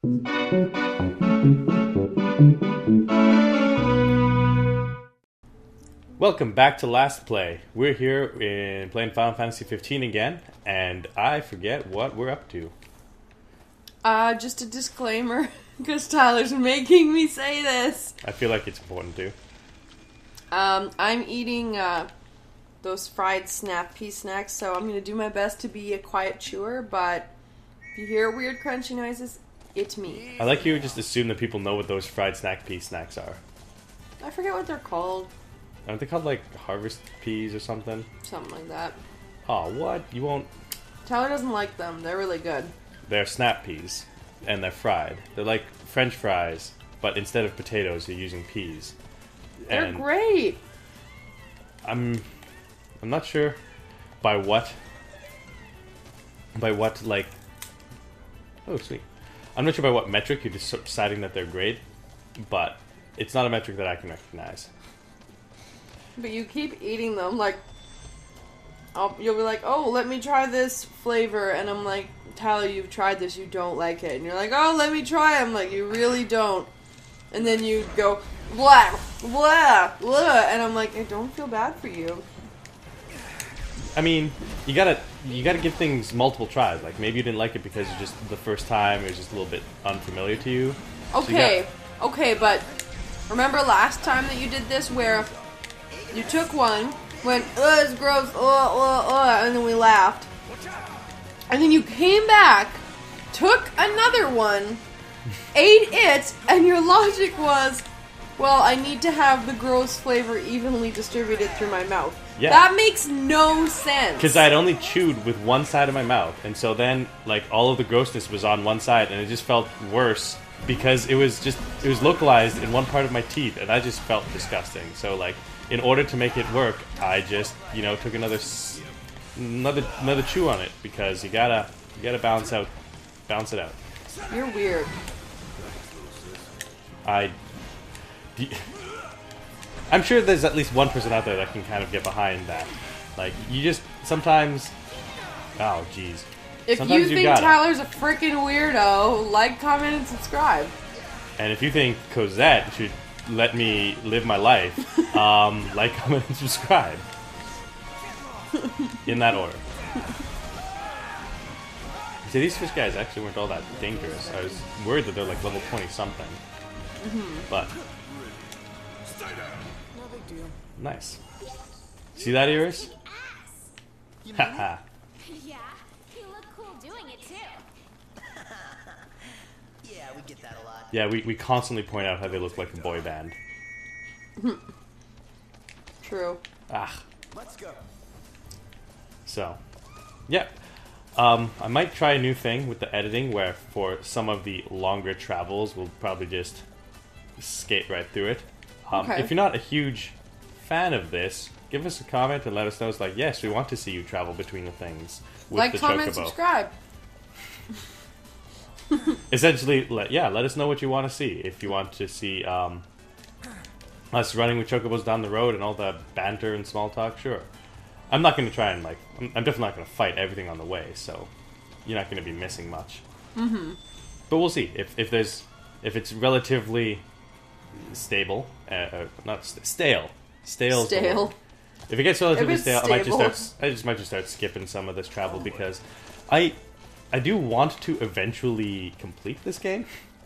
Welcome back to Last Play. We're here in playing Final Fantasy 15 again, and I forget what we're up to. Just a disclaimer, because Tyler's making me say this. I feel like it's important to. I'm eating those fried snap pea snacks, so I'm gonna do my best to be a quiet chewer, but if you hear weird crunchy noises, it's me. I like you just assume that people know what those fried snack pea snacks are. I forget what they're called. Aren't they called like harvest peas or something? Something like that. Oh, what? You won't... Tyler doesn't like them. They're really good. They're snap peas, and they're fried. They're like French fries, but instead of potatoes, you're using peas. They're great! I'm not sure by what, like... Oh, sweet. I'm not sure by what metric you're deciding that they're great, but it's not a metric that I can recognize. But you keep eating them, like... you'll be like, oh, let me try this flavor, and I'm like, Tyler, you've tried this, you don't like it. And you're like, oh, let me try it. I'm like, you really don't. And then you go, blah, blah, blah, and I'm like, I don't feel bad for you. I mean, you gotta give things multiple tries. Like, maybe you didn't like it because it's just the first time, it was just a little bit unfamiliar to you. Okay, okay, but remember last time that you did this where you took one, went, it's gross, and then we laughed. And then you came back, took another one, ate it, and your logic was, well, I need to have the gross flavor evenly distributed through my mouth. Yeah. That makes no sense. Because I had only chewed with one side of my mouth, and so then, like, all of the grossness was on one side, and it just felt worse because it was localized in one part of my teeth, and I just felt disgusting. So, like, in order to make it work, I just, took another chew on it, because you gotta balance it out. You're weird. I'm sure there's at least one person out there that can kind of get behind that. Like, you just sometimes... Oh, jeez. If you think Tyler's a freaking weirdo, like, comment, and subscribe. And if you think Cosette should let me live my life, like, comment, and subscribe. In that order. See, these fish guys actually weren't all that dangerous. I was worried that they're like level 20-something. But... No big deal. Nice. See that, Iris? Haha. Yeah, you look cool doing it too. Yeah, we get that a lot. Yeah, we constantly point out how they look like a boy band. True. Ah. Let's go. So, yeah. I might try a new thing with the editing where for some of the longer travels, we'll probably just skate right through it. Okay. If you're not a huge fan of this, give us a comment and let us know. It's like, yes, we want to see you travel between the things with Like, the comment, Chocobo. subscribe. Essentially, let us know what you want to see. If you want to see us running with Chocobos down the road and all the banter and small talk, sure. I'm not going to try and, like, I'm definitely not going to fight everything on the way, so you're not going to be missing much. Mm-hmm. But we'll see. If it's relatively stable, stale. Stale. If it gets relatively stale, I might just start skipping some of this travel because I do want to eventually complete this game.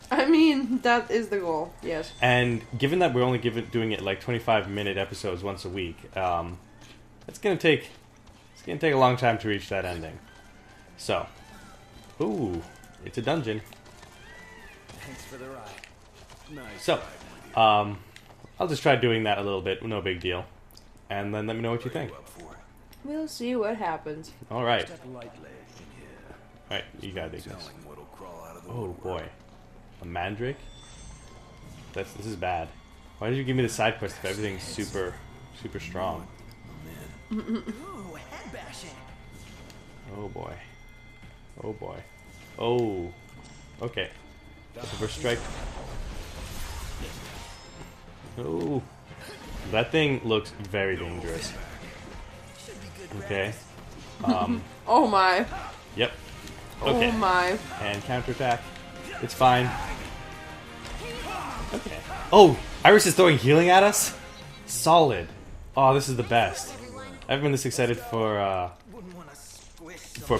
I mean, that is the goal, yes. And given that we're only doing it like 25-minute episodes once a week, it's gonna take a long time to reach that ending. So, ooh, it's a dungeon. Thanks for the ride. Nice. So, I'll just try doing that a little bit, no big deal, and then let me know what you think. We'll see what happens. All right, Step lightly in here. all right, you gotta dig this. Smelling what'll crawl out of the Oh woodwork. boy, a mandrake. This is bad. Why did you give me the side quest if everything's super strong? Ooh, head bashing. Oh boy. Oh boy. Oh. Okay. That's the first strike. Oh. That thing looks very dangerous. Okay. Oh my. Yep. Okay. Oh my. And counterattack. It's fine. Okay. Oh, Iris is throwing healing at us? Solid. Oh, this is the best. I haven't been this excited for a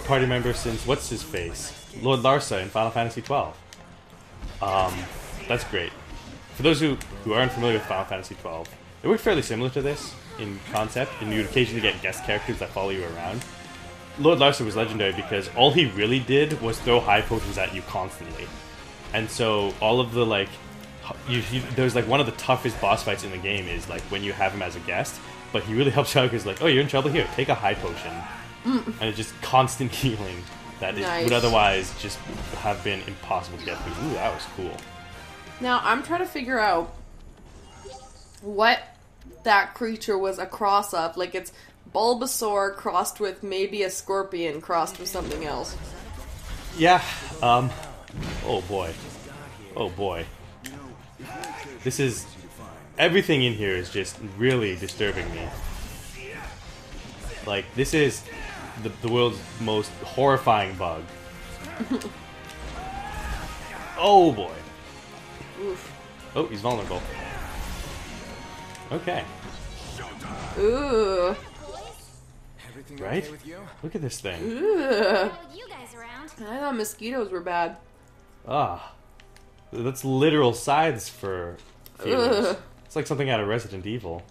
party member since what's his face? Lord Larsa in Final Fantasy XII. That's great. For those who aren't familiar with Final Fantasy XII, it worked fairly similar to this in concept, and you would occasionally get guest characters that follow you around. Lord Larsa was legendary because all he really did was throw high potions at you constantly. And so all of the like, there's like one of the toughest boss fights in the game is like when you have him as a guest, but he really helps you out because like, oh, you're in trouble, here, take a high potion. And it's just constant healing that it would otherwise just have been impossible to get through. Ooh, that was cool. Now, I'm trying to figure out what that creature was a cross of. Like, it's Bulbasaur crossed with maybe a scorpion crossed with something else. Yeah, oh boy. Oh boy. This is... Everything in here is just really disturbing me. Like, this is the world's most horrifying bug. Oh boy. Oof. Oh, he's vulnerable. Okay. Ooh. Right? Look at this thing. Ooh. You guys around? I thought mosquitoes were bad. Ah. That's literal scythes for feelers. Ugh. It's like something out of Resident Evil.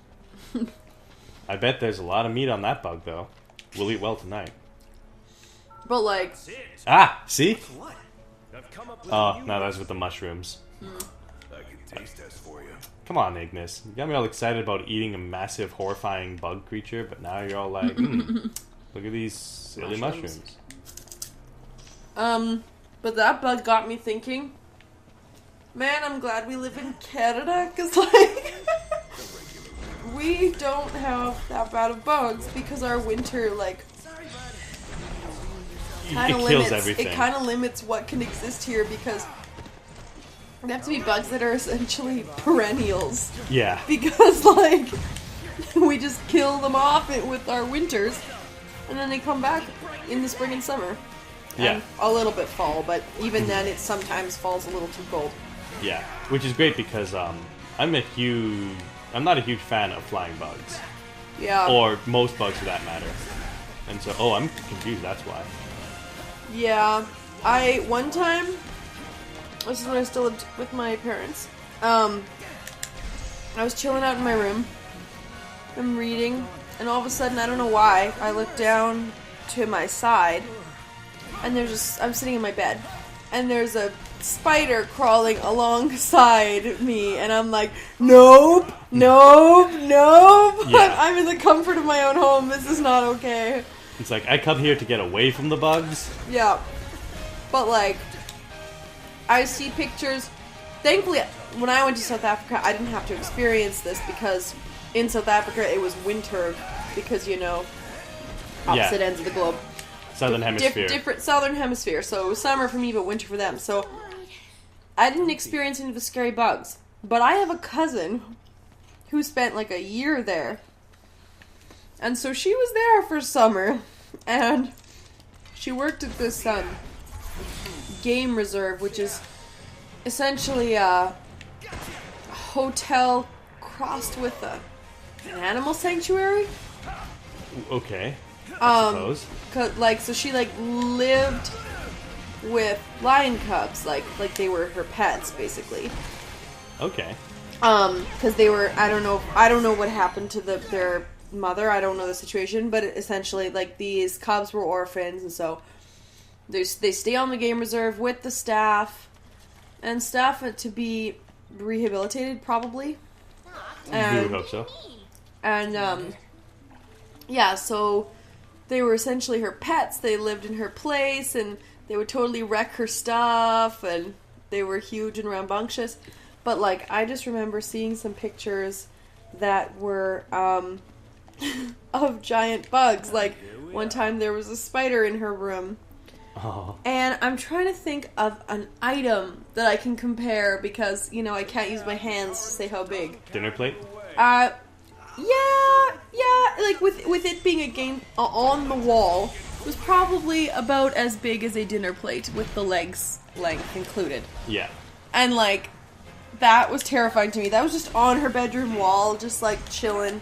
I bet there's a lot of meat on that bug, though. We'll eat well tonight. But, like... Ah! See? What? Oh, no, that's with the mushrooms. I can taste test for you. Come on, Ignis. You got me all excited about eating a massive, horrifying bug creature, but now you're all like, look at these silly mushrooms. But that bug got me thinking, man, I'm glad we live in Canada, because, like, we don't have that bad of bugs, because our winter, like, kind of limits, everything. it kind of limits what can exist here, because they have to be bugs that are essentially perennials. Yeah. Because, like, we just kill them off with our winters, and then they come back in the spring and summer. Yeah. And a little bit fall, but even then it sometimes falls a little too cold. Yeah. Which is great because I'm not a huge fan of flying bugs. Yeah. Or most bugs for that matter. And so, oh, I'm confused, that's why. Yeah. One time, this is when I still lived with my parents, I was chilling out in my room, I'm reading, and all of a sudden, I don't know why, I look down to my side, and I'm sitting in my bed, and there's a spider crawling alongside me, and I'm like, nope, nope, nope, Yeah. I'm in the comfort of my own home, this is not okay. It's like, I come here to get away from the bugs. Yeah. But, like, I see pictures. Thankfully, when I went to South Africa, I didn't have to experience this because in South Africa it was winter because, you know, opposite ends of the globe. Southern Hemisphere. Different Southern Hemisphere. So it was summer for me, but winter for them. So I didn't experience any of the scary bugs. But I have a cousin who spent like a year there. And so she was there for summer. And she worked at this game reserve, which is essentially a hotel crossed with an animal sanctuary. Okay. I suppose. So she like lived with lion cubs, like they were her pets, basically. Okay. Because they were, I don't know what happened to their mother. I don't know the situation, but essentially, like, these cubs were orphans, and so they stay on the game reserve with the staff and stuff to be rehabilitated, probably. We would hope so. And yeah, so they were essentially her pets. They lived in her place, and they would totally wreck her stuff, and they were huge and rambunctious. But, like, I just remember seeing some pictures that were of giant bugs. Like, one time there was a spider in her room. Oh. And I'm trying to think of an item that I can compare because, you know, I can't use my hands to say how big. Dinner plate? Yeah, like with it being a game on the wall, was probably about as big as a dinner plate with the legs length included. Yeah. And like, that was terrifying to me. That was just on her bedroom wall, just like chilling.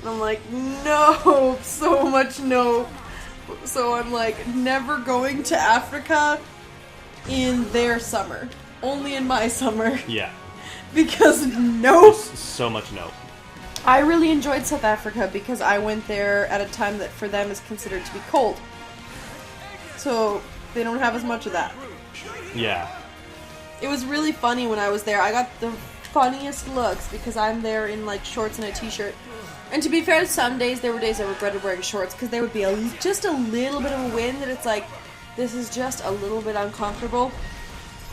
And I'm like, no, so much no. So I'm like, never going to Africa in their summer. Only in my summer. Yeah. Because no. So much no. I really enjoyed South Africa because I went there at a time that for them is considered to be cold. So they don't have as much of that. Yeah. It was really funny when I was there. I got the funniest looks because I'm there in like shorts and a t-shirt. And to be fair, some days there were days I regretted wearing shorts because there would be just a little bit of a wind that it's like, this is just a little bit uncomfortable.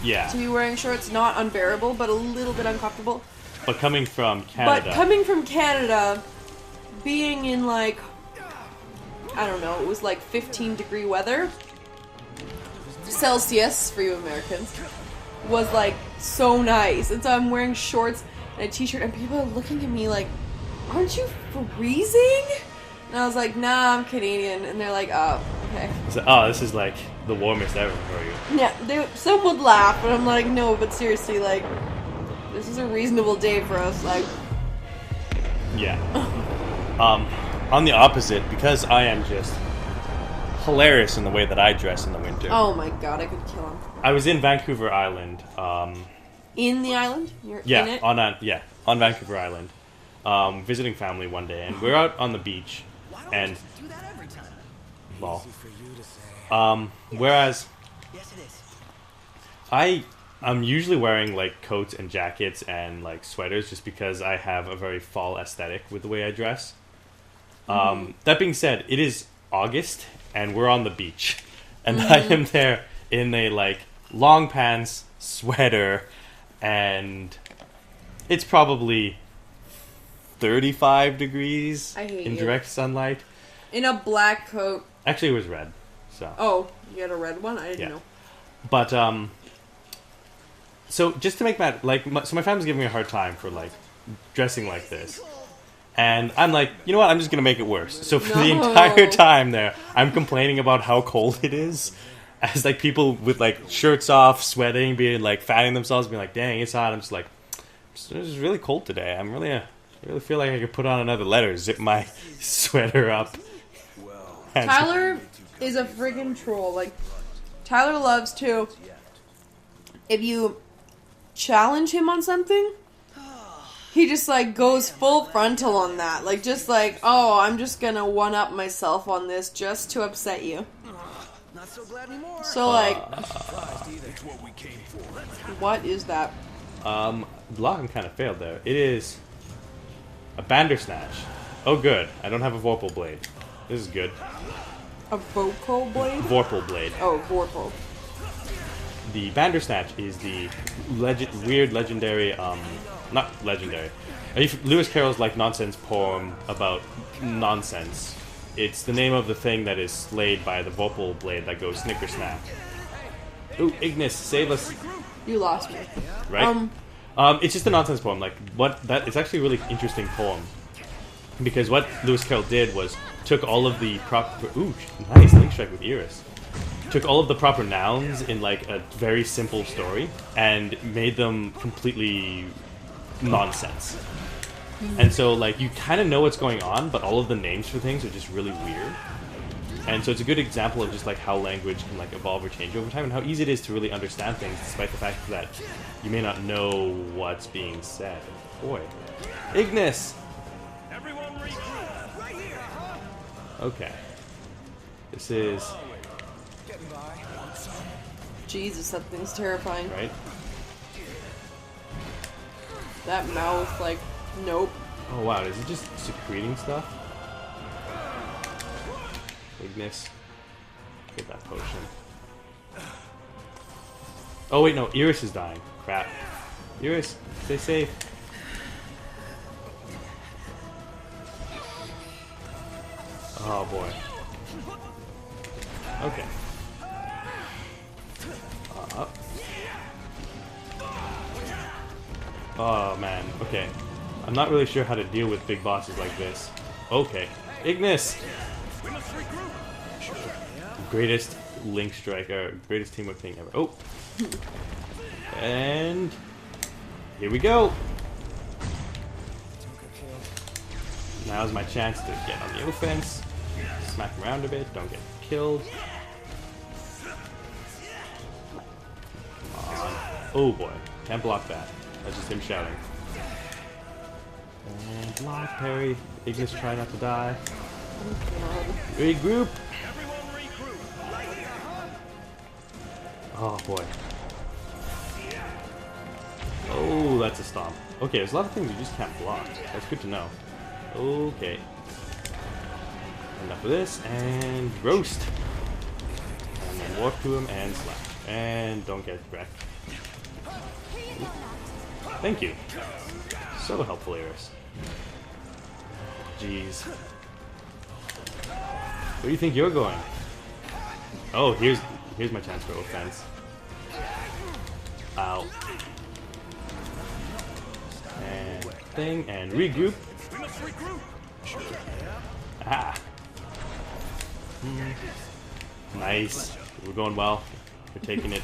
Yeah. To be wearing shorts, not unbearable, but a little bit uncomfortable. But coming from Canada. But coming from Canada, being in like, I don't know, it was like 15-degree weather, Celsius for you Americans, was like so nice. And so I'm wearing shorts and a t-shirt and people are looking at me like, aren't you freezing? And I was like, nah, I'm Canadian. And they're like, oh, okay. So, oh, this is like the warmest ever for you. Yeah, some would laugh, but I'm like, no, but seriously, like, this is a reasonable day for us, like. Yeah. On the opposite, because I am just hilarious in the way that I dress in the winter. Oh my god, I could kill him. I was in Vancouver Island. In the island? You're Yeah, in it? on Vancouver Island. Visiting family one day, and we're out on the beach, and Do that every time. well, For you to say. whereas Yes, it is. I'm usually wearing like coats and jackets and like sweaters just because I have a very fall aesthetic with the way I dress. That being said, it is August and we're on the beach, and I am there in a like long pants, sweater, and it's probably 35 degrees I hate in you. direct sunlight. In a black coat. Actually, it was red. So. Oh, you had a red one? I didn't Yeah. know. But so just to make that so my family's giving me a hard time for like dressing like this, and I'm like, you know what? I'm just gonna make it worse. So for the No. entire time there, I'm complaining about how cold it is, as like people with like shirts off, sweating, being like fanning themselves, being like, dang, it's hot. I'm just like, it's really cold today. I really feel like I could put on another letter, zip my sweater up. And- Tyler is a friggin' troll. Like, Tyler loves to, if you challenge him on something, he just like goes full frontal on that. Like, just like, oh, I'm just gonna one-up myself on this just to upset you. Not so glad anymore. So like, It's what we came for. what is that? Block kind of failed there. It is a Bandersnatch. Oh, good. I don't have a Vorpal blade. This is good. A vocal blade? Vorpal blade. Oh, vorpal. The Bandersnatch is the weird legendary, not legendary. Lewis Carroll's like nonsense poem about nonsense. It's the name of the thing that is slayed by the Vorpal blade that goes snicker snack. Ooh, Ignis, save us! You lost me. Right? It's just a nonsense poem. Like it's actually a really interesting poem, because what Lewis Carroll did was took all of the proper. Ooh, nice link strike with Iris. Took all of the proper nouns in like a very simple story and made them completely nonsense. And so like you kind of know what's going on, but all of the names for things are just really weird. And so it's a good example of just like how language can like evolve or change over time, and how easy it is to really understand things despite the fact that you may not know what's being said. Boy, Ignis. Okay. This is Jesus, that thing's terrifying. right. That mouth, like, nope. Oh wow, is it just secreting stuff? Ignis. Get that potion. Oh wait, no, Iris is dying. Crap. Iris, stay safe. Oh boy. Okay. Up. Oh man, okay. I'm not really sure how to deal with big bosses like this. Okay. Ignis! Greatest link strike, or greatest teamwork thing ever. Oh! And here we go! Now's my chance to get on the offense. Smack him around a bit, don't get killed. Come on. Oh boy, can't block that. That's just him shouting. And block, parry. Ignis, try not to die. Regroup! Oh boy. Oh, that's a stomp. Okay, there's a lot of things you just can't block. That's good to know. Okay. Enough of this, and roast! And then warp to him and slap. And don't get wrecked. Thank you. So helpful, Eris. Jeez. Where do you think you're going? Oh, here's my chance for offense. Ow. And thing, and regroup. Ah. Nice. We're going well. We're taking it.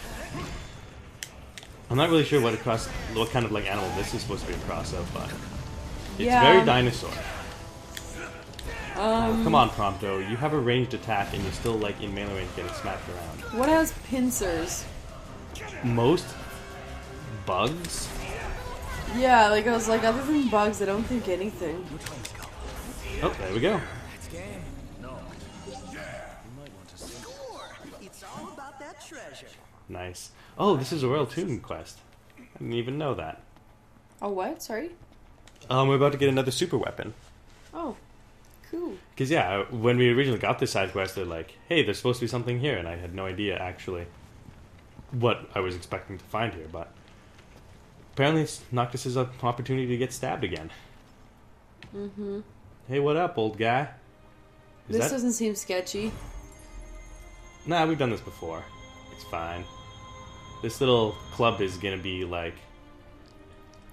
I'm not really sure what kind of like animal this is supposed to be a cross of, but it's very dinosaur. Come on, Prompto. You have a ranged attack and you're still like in melee range getting smacked around. What has pincers? Most bugs? Yeah, like I was like, other than bugs, I don't think anything. Oh, there we go. It's all about that treasure. Nice. Oh, this is a Royal Tomb quest. I didn't even know that. Oh, what? Sorry? We're about to get another super weapon. Oh, cool. Because, yeah, when we originally got this side quest, they're like, hey, there's supposed to be something here, and I had no idea, actually, what I was expecting to find here, but apparently it's Noctis's opportunity to get stabbed again. Mm-hmm. Hey, what up, old guy? This doesn't seem sketchy. Nah, we've done this before. It's fine. This little club is gonna be, like,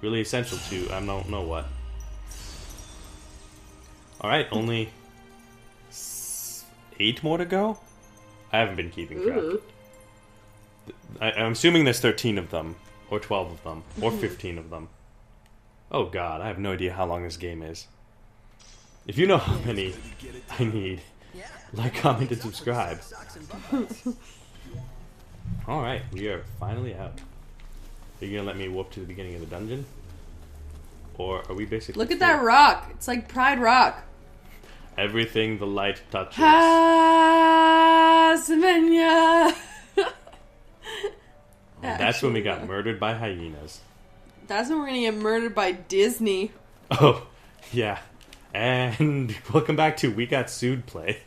really essential to I don't know what. Alright, only 8 more to go? I haven't been keeping track. I'm assuming there's 13 of them, or 12 of them, or 15 of them. Oh god, I have no idea how long this game is. If you know how many I need, like, comment, and subscribe. Alright, we are finally out. Are you gonna let me warp to the beginning of the dungeon? Or are we basically... Look at that rock! It's like Pride Rock. Everything the light touches. Hasmenia! That's when we got murdered by hyenas. That's when we're gonna get murdered by Disney. Oh, yeah. And welcome back to We Got Sued play.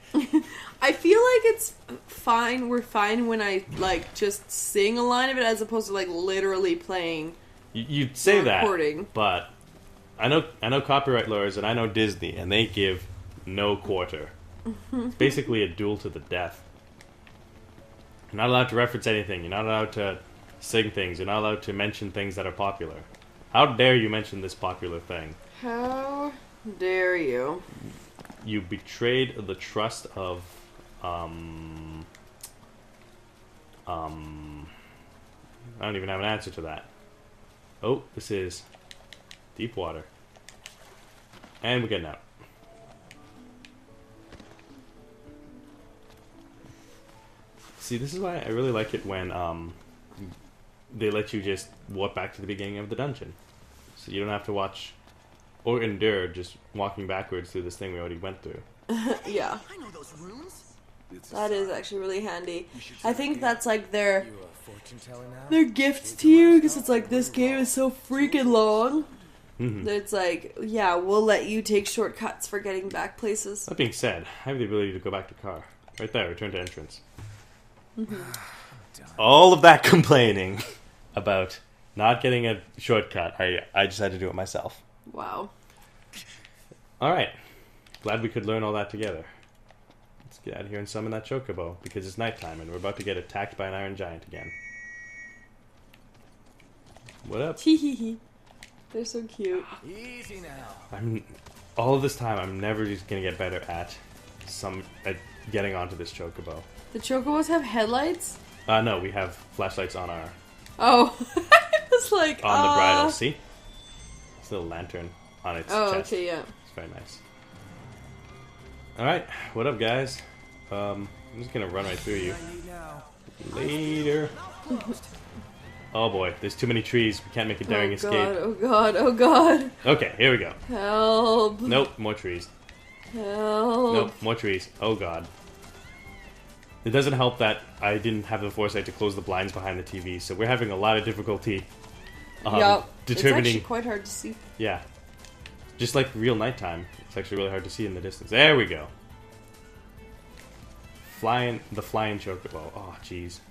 I feel like it's fine. We're fine when I, like, just sing a line of it as opposed to, like, literally playing. You'd say that, recording. but I know copyright lawyers and I know Disney, and they give no quarter. It's basically a duel to the death. You're not allowed to reference anything. You're not allowed to sing things. You're not allowed to mention things that are popular. How dare you mention this popular thing? How dare you? You betrayed the trust of, I don't even have an answer to that. Oh, this is deep water. And we're getting out. See, this is why I really like it when, they let you just walk back to the beginning of the dungeon. So you don't have to watch or endure just walking backwards through this thing we already went through. Yeah. I know those runes. That is actually really handy. I think that's like their You a fortune teller now? their gift to you, because it's like, this game is so freaking long that it's like, yeah, we'll let you take shortcuts for getting back places. That being said, I have the ability to go back to car. Right there, return to entrance. All of that complaining about not getting a shortcut, I just had to do it myself. Wow. Alright. Glad we could learn all that together. Let's get out of here and summon that chocobo, because it's nighttime and we're about to get attacked by an iron giant again. What up? Hehehe. They're so cute. Easy now. All of this time, I'm never just gonna get better at at getting onto this chocobo. The chocobos have headlights? No, we have flashlights on our Oh. It's like, on the bridle. See? It's a little lantern on its Oh, chest. okay, yeah. It's very nice. Alright, what up, guys? I'm just gonna run right through you. Later. Oh boy, there's too many trees. We can't make a daring escape. Oh god, oh god. Okay, here we go. Help. Nope, more trees. Help. Nope, more trees. Oh god. It doesn't help that I didn't have the foresight to close the blinds behind the TV, so we're having a lot of difficulty Yep. determining... It's actually quite hard to see. Yeah. Just like real nighttime. It's actually really hard to see in the distance. There we go. The flying chocobo. Oh, jeez.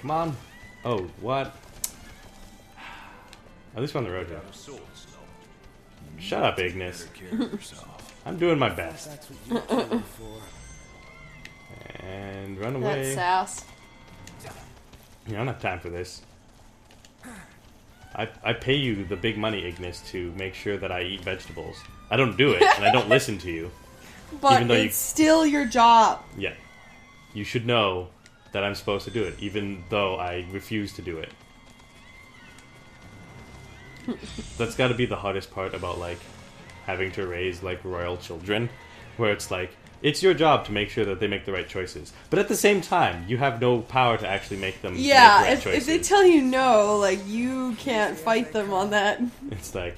Come on. Oh, what? At least we're on the road here. Shut up, Ignis. I'm doing my best. And run away. That's sass. I don't have time for this. I pay you the big money, Ignis, to make sure that I eat vegetables. I don't do it, and I don't listen to you. But Even though it's still your job. Yeah. You should know that I'm supposed to do it, even though I refuse to do it. That's gotta be the hardest part about, like, having to raise, like, royal children. Where it's like, it's your job to make sure that they make the right choices. But at the same time, you have no power to actually make them make the right choices. If they tell you no, like, you can't fight them on that. It's like,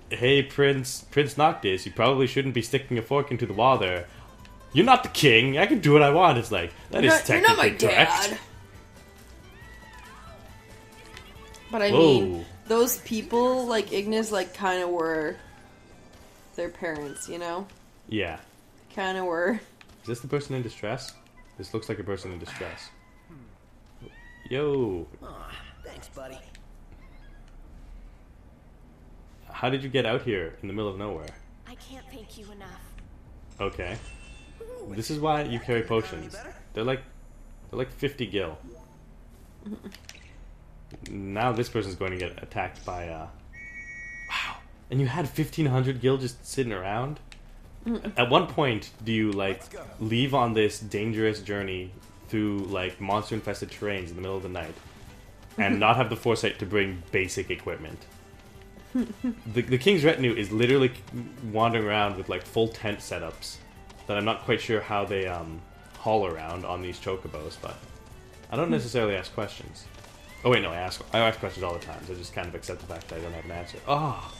hey, Prince Noctis, you probably shouldn't be sticking a fork into the wall there. You're not the king. I can do what I want. It's like, that is You're not my technically correct. dad. But I Whoa. mean, those people, like Ignis, like, kind of were their parents, you know? Yeah. Kind of were. Is this the person in distress? This looks like a person in distress. Yo. Thanks, buddy. How did you get out here in the middle of nowhere? I can't thank you enough. Okay. This is why you carry potions. They're like 50 gil. Now this person's going to get attacked by wow. And you had 1500 gil just sitting around? At one point, do you, like, leave on this dangerous journey through, like, monster-infested terrains in the middle of the night and not have the foresight to bring basic equipment? The King's Retinue is literally wandering around with, like, full tent setups that I'm not quite sure how they haul around on these chocobos, but I don't necessarily ask questions. Oh wait, no, I ask questions all the time, so I just kind of accept the fact that I don't have an answer. Oh!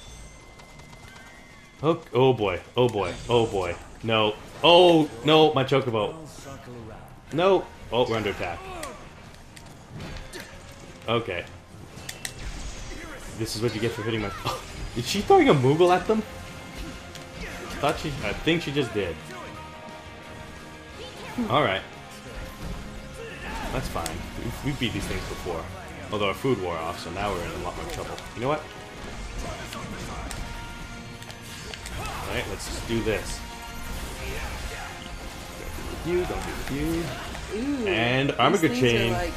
Oh boy, oh boy, oh boy. No. Oh, no, my chocobo. No. Oh, we're under attack. Okay. This is what you get for hitting my... Oh, is she throwing a Moogle at them? I think she just did. Alright. That's fine. We've beat these things before. Although our food wore off, so now we're in a lot more trouble. You know what? Alright, let's just do this. Don't do with you. Ooh, And Armiger these things Chain. are like...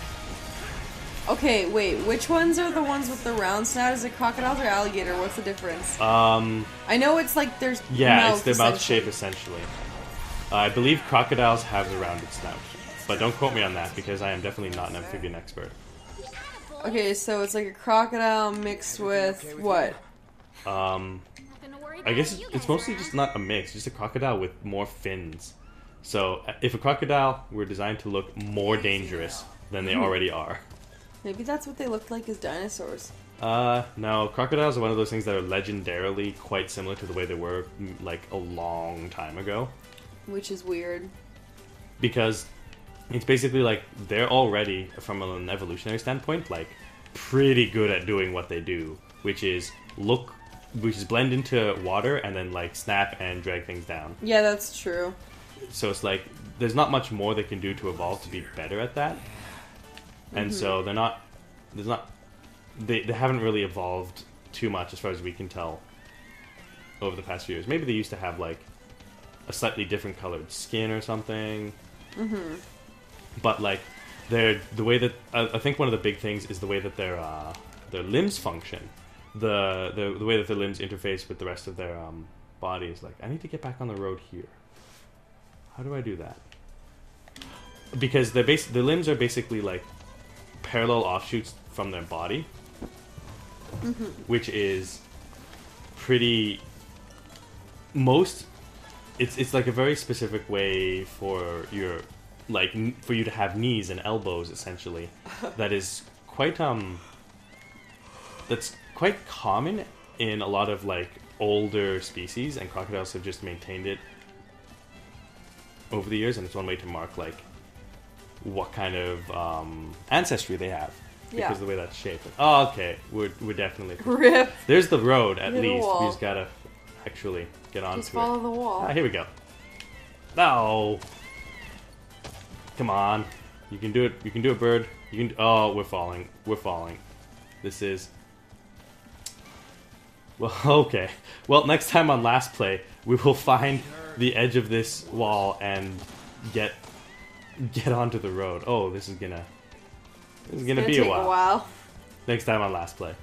Okay, wait, which ones are the ones with the round snout? Is it crocodiles or alligator? What's the difference? I know it's like there's Yeah, mouth, it's their mouth essentially. shape essentially. I believe crocodiles have the rounded snout. But don't quote me on that because I am definitely not an amphibian expert. Okay, so it's like a crocodile mixed with what? I guess it's mostly just not a mix, just a crocodile with more fins. So if a crocodile were designed to look more dangerous than they already are. Maybe that's what they looked like as dinosaurs. No, crocodiles are one of those things that are legendarily quite similar to the way they were, like, a long time ago. Which is weird. Because it's basically like, they're already, from an evolutionary standpoint, like, pretty good at doing what they do. Which is blend into water and then, like, snap and drag things down. Yeah, that's true. So it's like, there's not much more they can do to evolve to be better at that. And so they haven't really evolved too much as far as we can tell over the past few years. Maybe they used to have, like, a slightly different colored skin or something. But, like, the way that I think one of the big things is the way that their limbs function. The way that their limbs interface with the rest of their body is like, I need to get back on the road here. How do I do that? Because the limbs are basically like parallel offshoots from their body, which is pretty. It's like a very specific way for your for you to have knees and elbows essentially. That is quite that's quite common in a lot of like older species, and crocodiles have just maintained it over the years, and it's one way to mark like what kind of ancestry they have because of the way that's shaped. Oh, okay, we're definitely Rip. There's the road at Hit a least. wall. We just gotta actually get onto Just follow it. the wall. Ah, here we go. No, come on, you can do it. You can do it, bird. You can. Oh, we're falling. We're falling. This is. Well, okay. Well, next time on Last Play, we will find the edge of this wall and get onto the road. Oh, this is gonna be take a while. a while. Next time on Last Play.